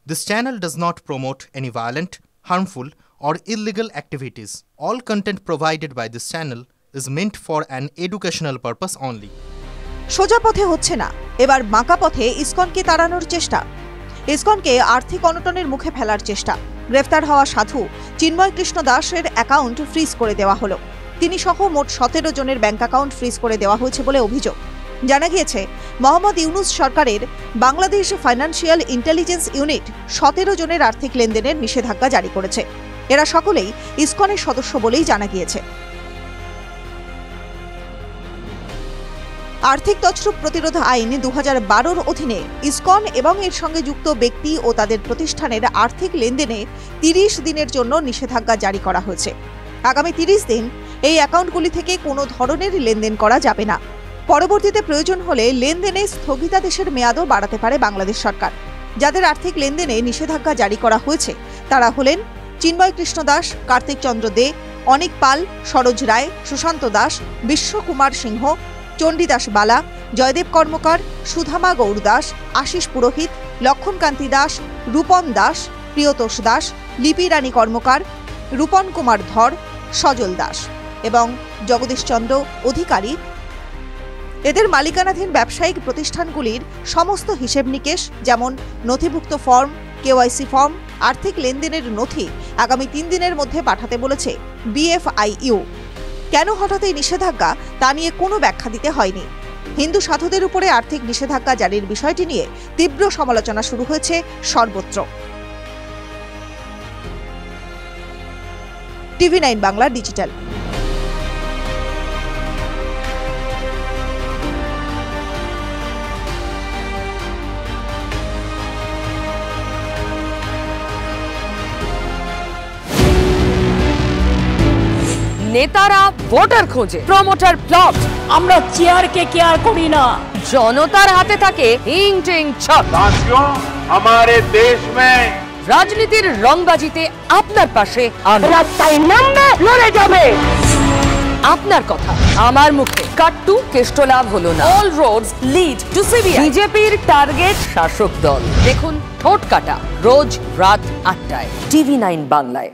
This channel does not promote any violent, harmful, or illegal activities. All content provided by this channel is meant for an educational purpose only. সোজা পথে হচ্ছে না, এবার বাঁকা পথে ইসকনকে তাড়ানোর চেষ্টা। ইসকনকে আর্থিক অনটনের মুখে ফেলার চেষ্টা। গ্রেফতার হওয়া সাধু চিন্ময় কৃষ্ণ দাসের অ্যাকাউন্ট ফ্রিজ করে দেওয়া হলো। তিনি সহ মোট 17 জনের ব্যাংক অ্যাকাউন্ট ফ্রিজ করে দেওয়া হয়েছে বলে অভিযোগ। জানা গিয়েছে, মোহাম্মদ ইউনুস সরকারের বাংলাদেশ ফাইন্যান্সিয়াল ইন্টেলিজেন্স ইউনিট 17 জনের আর্থিক লেনদেনের নিষেধাজ্ঞা জারি করেছে। এরা সকলেই ইসকনের সদস্য বলেই জানা গিয়েছে। আর্থিক তছরূপ প্রতিরোধ আইন 2012-র অধীনে ইসকন এবং এর সঙ্গে যুক্ত ব্যক্তি ও তাদের প্রতিষ্ঠানের আর্থিক লেনদেনে 30 দিনের জন্য নিষেধাজ্ঞা জারি করা হয়েছে। আগামী 30 দিন এই অ্যাকাউন্টগুলি থেকে কোনো ধরনের লেনদেন করা যাবে না। পরবর্তীতে প্রয়োজন হলে লেনদেনে স্থগিতাদেশের মেয়াদও বাড়াতে পারে বাংলাদেশ সরকার। যাদের আর্থিক লেনদেনে নিষেধাজ্ঞা জারি করা হয়েছে তারা হলেন চিন্ময় কৃষ্ণ দাস, কার্তিক চন্দ্র দে, অনিক পাল, সরোজ রায়, সুশান্ত দাস, বিশ্বকুমার সিংহ, চণ্ডীদাস বালা, জয়দেব কর্মকার, সুধামা গৌর দাস, আশিস পুরোহিত, লক্ষণকান্তি দাস, রূপন দাস, প্রিয়তোষ দাস, লিপি রানী কর্মকার, রূপন কুমার ধর, সজল দাস এবং জগদীশ চন্দ্র অধিকারী। এদের মালিকানাধীন ব্যবসায়িক প্রতিষ্ঠানগুলির সমস্ত হিসেব নিকেশ, যেমন নথিভুক্ত ফর্ম, কেওয়াইসি ফর্ম, আর্থিক লেনদেনের নথি আগামী 3 দিনের মধ্যে পাঠাতে বলেছে BFIU। কেন হঠাৎ এই নিষেধাজ্ঞা তা নিয়ে কোনো ব্যাখ্যা দিতে হয়নি। হিন্দু সাধুদের উপরে আর্থিক নিষেধাজ্ঞা জারির বিষয়টি নিয়ে তীব্র সমালোচনা শুরু হয়েছে সর্বত্র। TV9 Bangla digital. নেতারা ভোটার খোঁজে, প্রমোটার প্লট। আমরা চেয়ারকে কেয়ার করি না, জনতার হাতে থাকে হিং টিং ছক। साथियों, हमारे देश में রাজনীতির রংবাজিতে আপনার পাশে রাস্তায় নামবে, লড়ে যাবে। আপনার কথা আমার মুখে। কাট্টু কেষ্ট লাভ হলো না। All Rhodes lead to CBI. বিজেপির টার্গেট শাসক দল। দেখুন ঠোঁট কাটা, রোজ রাত 8টায় TV9 বাংলায়।